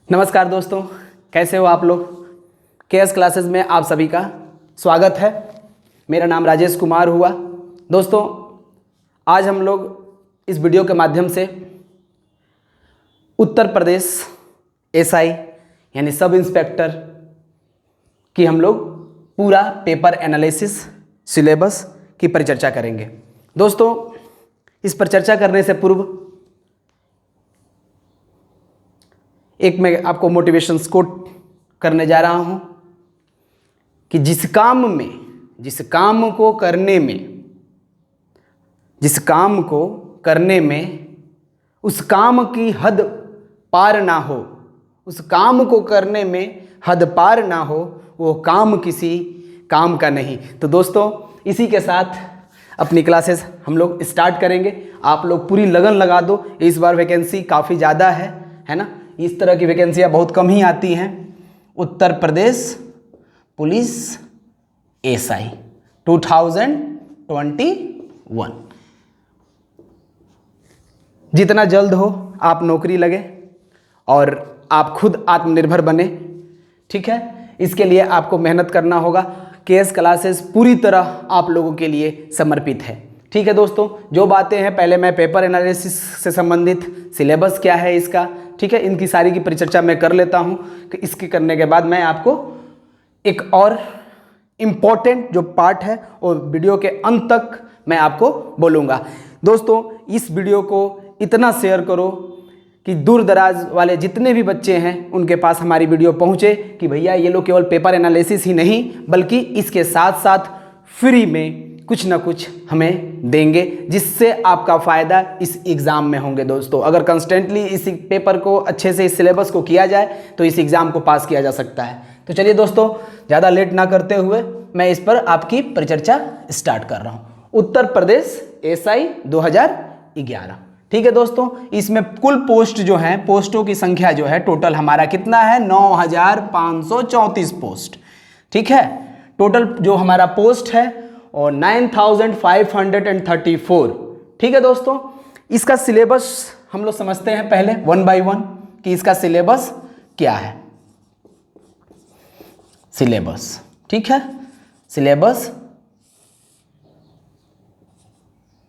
नमस्कार दोस्तों, कैसे हो आप लोग। केएस क्लासेस में आप सभी का स्वागत है। मेरा नाम राजेश कुमार हुआ। दोस्तों, आज हम लोग इस वीडियो के माध्यम से उत्तर प्रदेश एसआई यानी सब इंस्पेक्टर की हम लोग पूरा पेपर एनालिसिस सिलेबस की परिचर्चा करेंगे। दोस्तों, इस पर चर्चा करने से पूर्व एक मैं आपको मोटिवेशन कोट करने जा रहा हूं कि जिस काम को करने में उस काम की हद पार ना हो, वो काम किसी काम का नहीं। तो दोस्तों, इसी के साथ अपनी क्लासेस हम लोग स्टार्ट करेंगे। आप लोग पूरी लगन लगा दो। इस बार वैकेंसी काफ़ी ज़्यादा है ना। इस तरह की वैकेंसियाँ बहुत कम ही आती हैं। Uttar Pradesh police SI 2021। जितना जल्द हो आप नौकरी लगे और आप खुद आत्मनिर्भर बने, ठीक है। इसके लिए आपको मेहनत करना होगा। केएस क्लासेस पूरी तरह आप लोगों के लिए समर्पित है, ठीक है। दोस्तों, जो बातें हैं, पहले मैं पेपर एनालिसिस से संबंधित सिलेबस क्या है इसका, ठीक है, इनकी सारी की परिचर्चा मैं कर लेता हूं कि इसके करने के बाद मैं आपको एक और इम्पॉर्टेंट जो पार्ट है वो वीडियो के अंत तक मैं आपको बोलूँगा। दोस्तों, इस वीडियो को इतना शेयर करो कि दूर दराज वाले जितने भी बच्चे हैं उनके पास हमारी वीडियो पहुँचे कि भैया ये लोग केवल पेपर एनालिसिस ही नहीं बल्कि इसके साथ साथ फ्री में कुछ ना कुछ हमें देंगे, जिससे आपका फ़ायदा इस एग्ज़ाम में होंगे। दोस्तों, अगर कंस्टेंटली इस पेपर को अच्छे से, इस सिलेबस को किया जाए तो इस एग्ज़ाम को पास किया जा सकता है। तो चलिए दोस्तों, ज़्यादा लेट ना करते हुए मैं इस पर आपकी परिचर्चा स्टार्ट कर रहा हूँ। उत्तर प्रदेश एसआई 2011, ठीक है दोस्तों। इसमें कुल पोस्ट जो हैं, पोस्टों की संख्या जो है टोटल हमारा कितना है, 9534 पोस्ट, ठीक है। टोटल जो हमारा पोस्ट है और 9534, ठीक है दोस्तों। इसका सिलेबस हम लोग समझते हैं पहले 1 by 1 कि इसका सिलेबस क्या है। सिलेबस, ठीक है, सिलेबस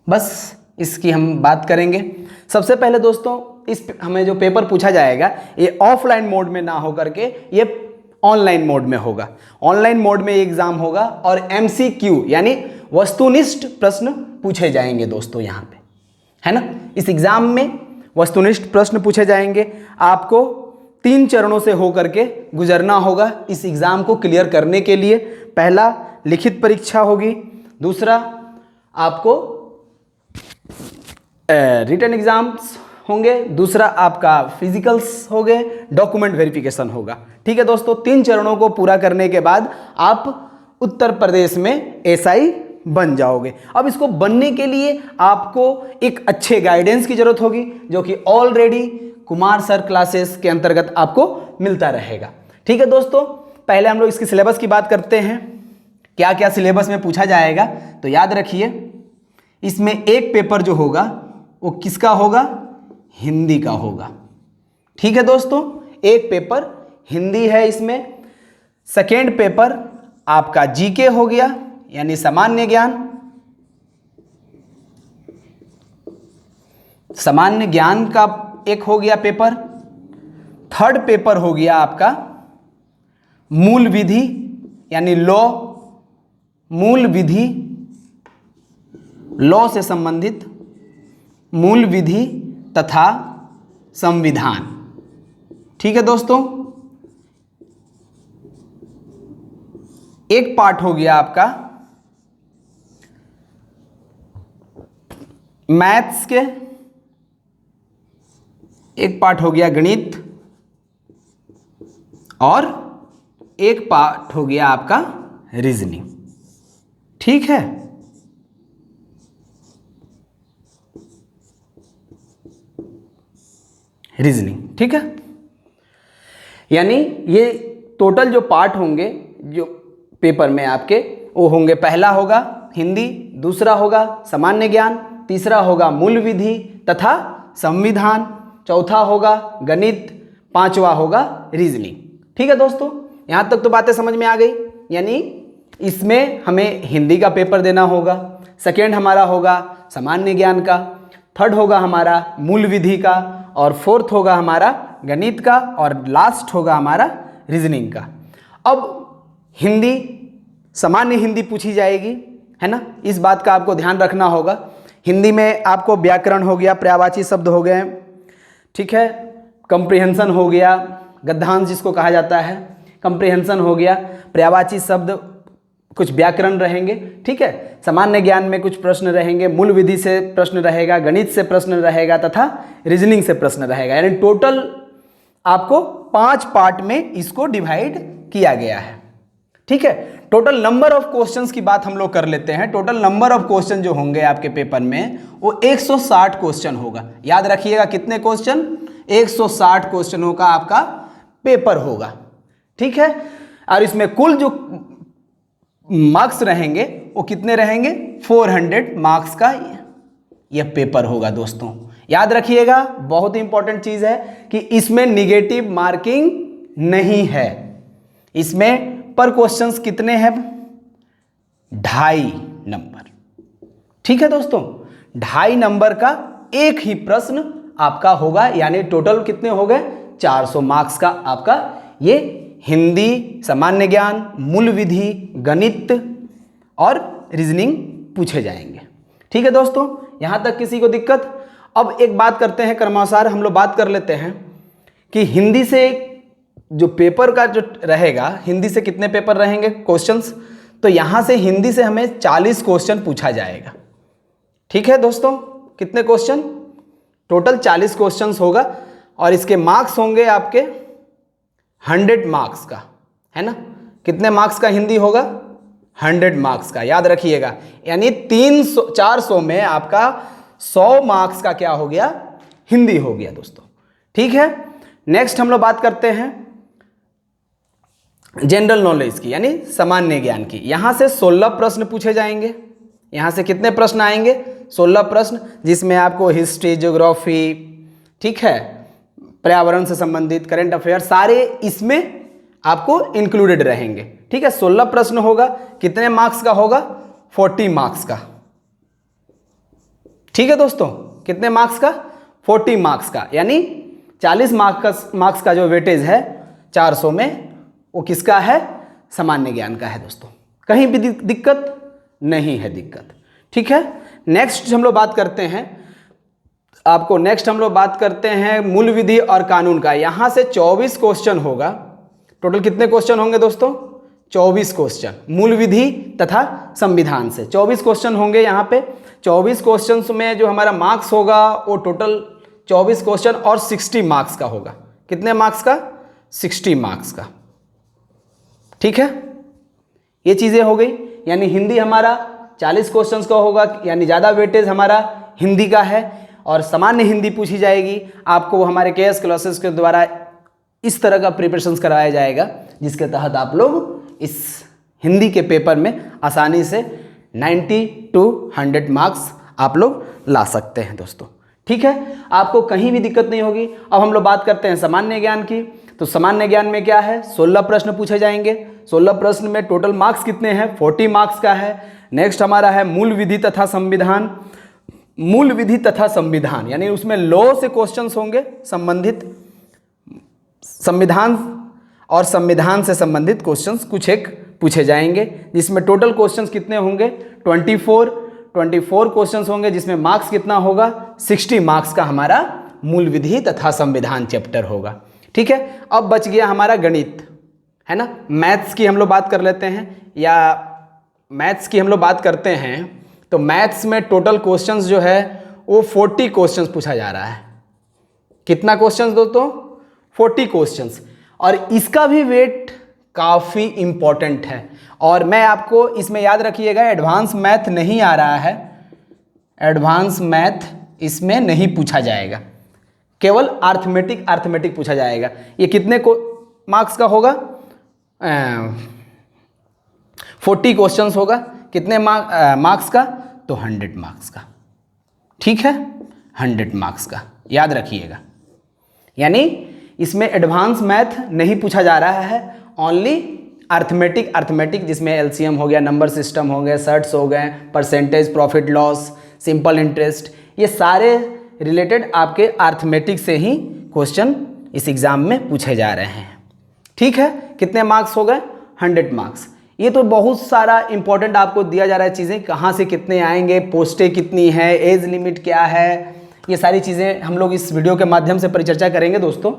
बस इसकी हम बात करेंगे। सबसे पहले दोस्तों, इस हमें जो पेपर पूछा जाएगा ये ऑफलाइन मोड में ना हो करके ये ऑनलाइन मोड में होगा। ऑनलाइन मोड में एग्जाम होगा और MCQ यानी वस्तुनिष्ठ प्रश्न पूछे जाएंगे दोस्तों, यहाँ पे है ना। इस एग्जाम में वस्तुनिष्ठ प्रश्न पूछे जाएंगे। आपको 3 चरणों से होकर के गुजरना होगा इस एग्जाम को क्लियर करने के लिए। पहला लिखित परीक्षा होगी, दूसरा आपको रिटन एग्जाम्स होंगे, दूसरा आपका फिजिकल्स हो गए, डॉक्यूमेंट वेरिफिकेशन होगा, ठीक है दोस्तों। 3 चरणों को पूरा करने के बाद आप उत्तर प्रदेश में एसआई बन जाओगे। अब इसको बनने के लिए आपको एक अच्छे गाइडेंस की जरूरत होगी, जो कि ऑलरेडी कुमार सर क्लासेस के अंतर्गत आपको मिलता रहेगा, ठीक है दोस्तों। पहले हम लोग इसकी सिलेबस की बात करते हैं, क्या क्या सिलेबस में पूछा जाएगा। तो याद रखिए, इसमें एक पेपर जो होगा वो किसका होगा, हिंदी का होगा, ठीक है दोस्तों। एक पेपर हिंदी है इसमें। सेकेंड पेपर आपका जीके हो गया यानी सामान्य ज्ञान। सामान्य ज्ञान का एक हो गया पेपर। थर्ड पेपर हो गया आपका मूल विधि यानी लॉ, मूल विधि, लॉ से संबंधित मूल विधि तथा संविधान, ठीक है दोस्तों। एक पार्ट हो गया आपका मैथ्स के, एक पार्ट हो गया गणित और एक पार्ट हो गया आपका रीजनिंग, ठीक है। रीजनिंग, ठीक है। यानी ये टोटल जो पार्ट होंगे जो पेपर में आपके, वो होंगे, पहला होगा हिंदी, दूसरा होगा सामान्य ज्ञान, तीसरा होगा मूल विधि तथा संविधान, चौथा होगा गणित, 5वां होगा रीजनिंग। ठीक है दोस्तों, यहाँ तक तो बातें समझ में आ गई। यानी इसमें हमें हिंदी का पेपर देना होगा, सेकेंड हमारा होगा सामान्य ज्ञान का, थर्ड होगा हमारा मूल विधि का, और फोर्थ होगा हमारा गणित का, और लास्ट होगा हमारा रीजनिंग का। अब हिंदी, सामान्य हिंदी पूछी जाएगी, है ना, इस बात का आपको ध्यान रखना होगा। हिंदी में आपको व्याकरण हो गया, पर्यायवाची शब्द हो गए, ठीक है, कंप्रिहेंशन हो गया, गद्यांश जिसको कहा जाता है, कंप्रिहेंशन हो गया, पर्यायवाची शब्द, कुछ व्याकरण रहेंगे, ठीक है, सामान्य ज्ञान में कुछ प्रश्न रहेंगे, मूल विधि से प्रश्न रहेगा, गणित से प्रश्न रहेगा तथा रीजनिंग से प्रश्न रहेगा। यानी टोटल आपको 5 पार्ट में इसको डिवाइड किया गया है। ठीक है, टोटल नंबर ऑफ क्वेश्चंस की बात हम लोग कर लेते हैं। टोटल नंबर ऑफ क्वेश्चन जो होंगे आपके पेपर में वो 160 क्वेश्चन होगा। याद रखिएगा कितने क्वेश्चन, 160 क्वेश्चनों का आपका पेपर होगा। ठीक है, और इसमें कुल जो मार्क्स रहेंगे वो कितने रहेंगे, 400 मार्क्स का यह पेपर होगा दोस्तों। याद रखिएगा, बहुत इंपॉर्टेंट चीज है कि इसमें निगेटिव मार्किंग नहीं है। इसमें पर क्वेश्चंस कितने हैं, 2.5 नंबर। ठीक है दोस्तों, 2.5 नंबर का एक ही प्रश्न आपका होगा, यानी टोटल कितने हो गए, 400 मार्क्स का आपका ये हिंदी, सामान्य ज्ञान, मूल विधि, गणित और रीजनिंग पूछे जाएंगे। ठीक है दोस्तों, यहां तक किसी को दिक्कत? अब एक बात करते हैं, क्रमानुसार हम लोग बात कर लेते हैं कि हिंदी से जो पेपर का जो रहेगा, हिंदी से कितने पेपर रहेंगे क्वेश्चंस, तो यहां से हिंदी से हमें 40 क्वेश्चन पूछा जाएगा। ठीक है दोस्तों, कितने क्वेश्चन, टोटल 40 क्वेश्चंस होगा, और इसके मार्क्स होंगे आपके 100 मार्क्स का, है ना। कितने मार्क्स का हिंदी होगा, 100 मार्क्स का, याद रखिएगा। यानी 400 में आपका 100 मार्क्स का क्या हो गया, हिंदी हो गया दोस्तों। ठीक है, नेक्स्ट हम लोग बात करते हैं जनरल नॉलेज की, यानी सामान्य ज्ञान की। यहां से 16 प्रश्न पूछे जाएंगे। यहां से कितने प्रश्न आएंगे, 16 प्रश्न, जिसमें आपको हिस्ट्री, ज्योग्राफी, ठीक है, पर्यावरण से संबंधित, करंट अफेयर, सारे इसमें आपको इंक्लूडेड रहेंगे। ठीक है, 16 प्रश्न होगा, कितने मार्क्स का होगा, 40 मार्क्स का। ठीक है दोस्तों, कितने मार्क्स का, 40 मार्क्स का, यानी 40 मार्क्स का जो वेटेज है 400 में, वो किसका है, सामान्य ज्ञान का है दोस्तों। कहीं भी दिक्कत नहीं है, दिक्कत। ठीक है, नेक्स्ट हम लोग बात करते हैं, आपको नेक्स्ट हम लोग बात करते हैं मूल विधि और कानून का। यहां से 24 क्वेश्चन होगा। टोटल कितने क्वेश्चन होंगे दोस्तों, 24 क्वेश्चन, मूल विधि तथा संविधान से 24 क्वेश्चन होंगे। यहां पे 24 क्वेश्चन में जो हमारा मार्क्स होगा वो टोटल 24 क्वेश्चन और 60 मार्क्स का होगा। कितने मार्क्स का, 60 मार्क्स का। ठीक है, ये चीजें हो गई। यानी हिंदी हमारा 40 क्वेश्चंस का होगा, यानी ज़्यादा वेटेज हमारा हिंदी का है, और सामान्य हिंदी पूछी जाएगी। आपको हमारे केएस क्लासेस के द्वारा इस तरह का प्रिपरेशन कराया जाएगा, जिसके तहत आप लोग इस हिंदी के पेपर में आसानी से 90 to 100 मार्क्स आप लोग ला सकते हैं दोस्तों। ठीक है, आपको कहीं भी दिक्कत नहीं होगी। अब हम लोग बात करते हैं सामान्य ज्ञान की। तो सामान्य ज्ञान में क्या है, 16 प्रश्न पूछे जाएंगे। 16 प्रश्न में टोटल मार्क्स कितने हैं, 40 मार्क्स का है। नेक्स्ट हमारा है मूल विधि तथा संविधान। मूल विधि तथा संविधान यानी उसमें लॉ से क्वेश्चंस होंगे संबंधित, संविधान और संविधान से संबंधित क्वेश्चंस कुछ एक पूछे जाएंगे, जिसमें टोटल क्वेश्चंस कितने होंगे, 24 क्वेश्चंस होंगे, जिसमें मार्क्स कितना होगा, 60 मार्क्स का हमारा मूल विधि तथा संविधान चैप्टर होगा। ठीक है, अब बच गया हमारा गणित, है ना। मैथ्स की हम लोग बात कर लेते हैं, या मैथ्स की हम लोग बात करते हैं। तो मैथ्स में टोटल क्वेश्चंस जो है वो 40 क्वेश्चंस पूछा जा रहा है। कितना क्वेश्चंस दोस्तों, 40 क्वेश्चंस, और इसका भी वेट काफ़ी इंपॉर्टेंट है। और मैं आपको इसमें याद रखिएगा, एडवांस मैथ नहीं आ रहा है, एडवांस मैथ इसमें नहीं पूछा जाएगा, केवल अर्थमेटिक पूछा जाएगा। ये कितने मार्क्स का होगा, 40 क्वेश्चंस होगा। कितने मार्क्स का, तो 100 मार्क्स का। ठीक है, 100 मार्क्स का, याद रखिएगा। यानी इसमें एडवांस मैथ नहीं पूछा जा रहा है, ओनली अर्थमेटिक जिसमें एलसीएम हो गया, नंबर सिस्टम हो गए, सर्ट्स हो गए, percentage, profit loss, simple interest, ये सारे रिलेटेड आपके अर्थमेटिक से ही क्वेश्चन इस एग्ज़ाम में पूछे जा रहे हैं। ठीक है, कितने मार्क्स हो गए? 100 मार्क्स। ये तो बहुत सारा इंपॉर्टेंट आपको दिया जा रहा है चीज़ें, कहाँ से कितने आएंगे, पोस्टें कितनी है, एज लिमिट क्या है, ये सारी चीज़ें हम लोग इस वीडियो के माध्यम से परिचर्चा करेंगे दोस्तों।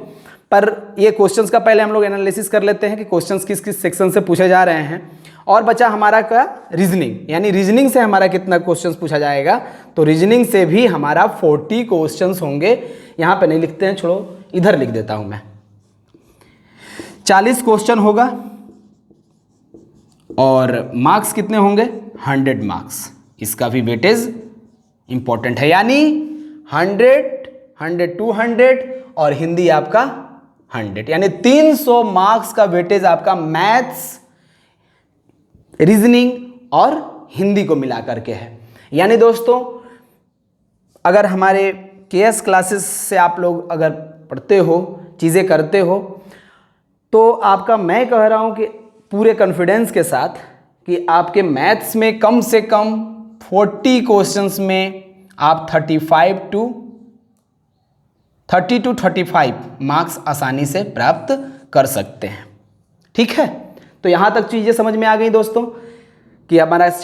पर ये क्वेश्चंस का पहले हम लोग एनालिसिस कर लेते हैं कि क्वेश्चंस किस किस सेक्शन से पूछे जा रहे हैं। और बचा हमारा का रीजनिंग, यानी रीजनिंग से हमारा कितना क्वेश्चंस पूछा जाएगा, तो रीजनिंग से भी हमारा 40 क्वेश्चंस होंगे। यहाँ पे नहीं लिखते हैं, छोड़ो इधर लिख देता हूँ मैं। 40 क्वेश्चन होगा और मार्क्स कितने होंगे? 100 मार्क्स। इसका भी वेटेज इंपॉर्टेंट है, यानी 100, 100, 200 और हिंदी आपका 100, यानी 300 मार्क्स का वेटेज आपका मैथ्स, रीजनिंग और हिंदी को मिला करके है। यानी दोस्तों अगर हमारे केएस क्लासेस से आप लोग अगर पढ़ते हो, चीज़ें करते हो, तो आपका, मैं कह रहा हूँ कि पूरे कॉन्फिडेंस के साथ कि आपके मैथ्स में कम से कम 40 क्वेश्चंस में आप 30 to 35 मार्क्स आसानी से प्राप्त कर सकते हैं। ठीक है, तो यहाँ तक चीज़ें समझ में आ गई दोस्तों कि हमारा इस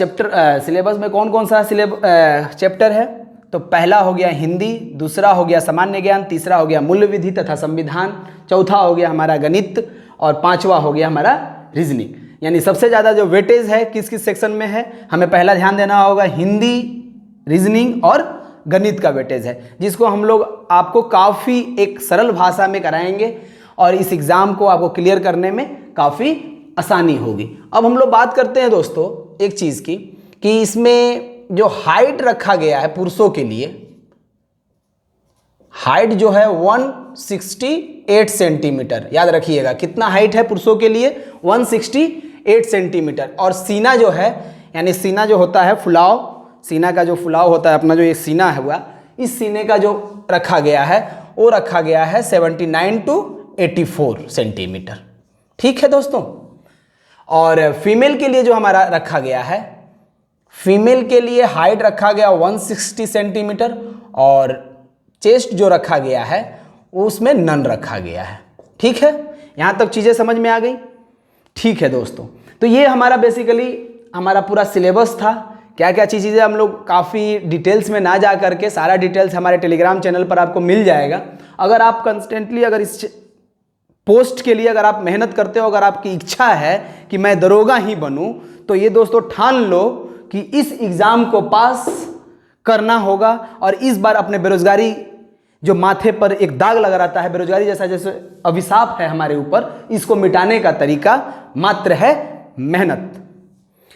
सिलेबस में कौन कौन सा चैप्टर है। तो पहला हो गया हिंदी, दूसरा हो गया सामान्य ज्ञान, तीसरा हो गया मूल्य विधि तथा संविधान, चौथा हो गया हमारा गणित और पांचवा हो गया हमारा रीजनिंग। यानी सबसे ज़्यादा जो वेटेज है किस किस सेक्शन में है, हमें पहला ध्यान देना होगा हिंदी, रीजनिंग और गणित का वेटेज है, जिसको हम लोग आपको काफ़ी एक सरल भाषा में कराएंगे और इस एग्ज़ाम को आपको क्लियर करने में काफ़ी आसानी होगी। अब हम लोग बात करते हैं दोस्तों एक चीज़ की कि इसमें जो हाइट रखा गया है पुरुषों के लिए, हाइट जो है 168 सेंटीमीटर, याद रखिएगा कितना हाइट है पुरुषों के लिए? 168 सेंटीमीटर। और सीना जो है, यानी सीना जो होता है फुलाव, सीना का जो फुलाव होता है अपना, जो ये सीना है हुआ, इस सीने का जो रखा गया है वो रखा गया है 79 to 84 सेंटीमीटर। ठीक है दोस्तों। और फीमेल के लिए जो हमारा रखा गया है, फीमेल के लिए हाइट रखा गया 160 सेंटीमीटर और चेस्ट जो रखा गया है वो उसमें नन रखा गया है। ठीक है, यहाँ तक चीज़ें समझ में आ गई? ठीक है दोस्तों, तो ये हमारा बेसिकली हमारा पूरा सिलेबस था। क्या क्या चीज़ें हम लोग काफ़ी डिटेल्स में ना जा करके, सारा डिटेल्स हमारे टेलीग्राम चैनल पर आपको मिल जाएगा। अगर आप कंस्टेंटली अगर इस पोस्ट के लिए अगर आप मेहनत करते हो, अगर आपकी इच्छा है कि मैं दरोगा ही बनूं, तो ये दोस्तों ठान लो कि इस एग्ज़ाम को पास करना होगा। और इस बार अपने बेरोजगारी जो माथे पर एक दाग लगा रहता है, बेरोजगारी जैसा जैसे अभिशाप है हमारे ऊपर, इसको मिटाने का तरीका मात्र है मेहनत।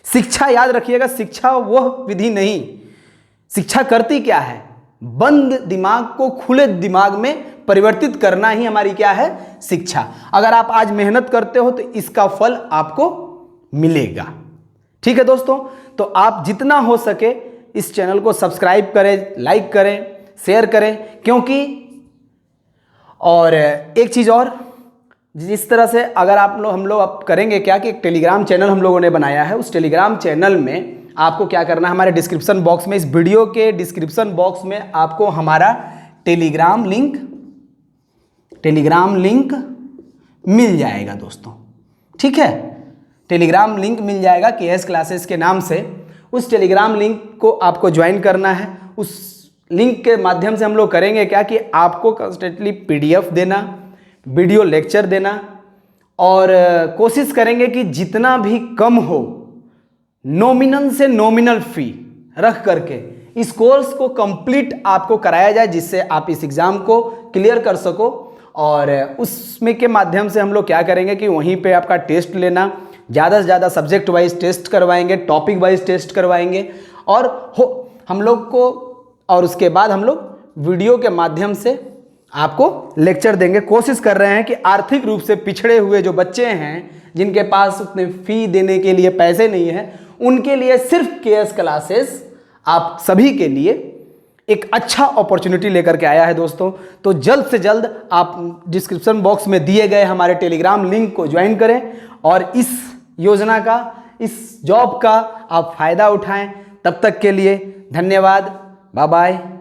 शिक्षा याद रखिएगा, शिक्षा वह विधि नहीं, शिक्षा करती क्या है? बंद दिमाग को खुले दिमाग में परिवर्तित करना ही हमारी क्या है? शिक्षा। अगर आप आज मेहनत करते हो तो इसका फल आपको मिलेगा। ठीक है दोस्तों, तो आप जितना हो सके इस चैनल को सब्सक्राइब करें, लाइक करें, शेयर करें, क्योंकि और एक चीज़ और, जिस तरह से अगर हम लोग अब करेंगे क्या कि एक टेलीग्राम चैनल हम लोगों ने बनाया है, उस टेलीग्राम चैनल में आपको क्या करना है, हमारे डिस्क्रिप्शन बॉक्स में, इस वीडियो के डिस्क्रिप्शन बॉक्स में आपको हमारा टेलीग्राम लिंक मिल जाएगा दोस्तों। ठीक है, टेलीग्राम लिंक मिल जाएगा केएस क्लासेस के नाम से। उस टेलीग्राम लिंक को आपको ज्वाइन करना है। उस लिंक के माध्यम से हम लोग करेंगे क्या कि आपको कंस्टेंटली पीडीएफ देना, वीडियो लेक्चर देना, और कोशिश करेंगे कि जितना भी कम हो नॉमिनल से नॉमिनल फी रख करके इस कोर्स को कंप्लीट आपको कराया जाए, जिससे आप इस एग्ज़ाम को क्लियर कर सको। और उसमें के माध्यम से हम लोग क्या करेंगे कि वहीं पे आपका टेस्ट लेना, ज़्यादा से ज़्यादा सब्जेक्ट वाइज टेस्ट करवाएंगे, टॉपिक वाइज टेस्ट करवाएंगे, और हम लोग को, और उसके बाद हम लोग वीडियो के माध्यम से आपको लेक्चर देंगे। कोशिश कर रहे हैं कि आर्थिक रूप से पिछड़े हुए जो बच्चे हैं, जिनके पास उतने फ़ी देने के लिए पैसे नहीं है, उनके लिए सिर्फ केएस क्लासेस आप सभी के लिए एक अच्छा अपॉर्चुनिटी लेकर के आया है दोस्तों। तो जल्द से जल्द आप डिस्क्रिप्शन बॉक्स में दिए गए हमारे टेलीग्राम लिंक को ज्वाइन करें और इस योजना का, इस जॉब का आप फायदा उठाएं। तब तक के लिए धन्यवाद, बाय बाय।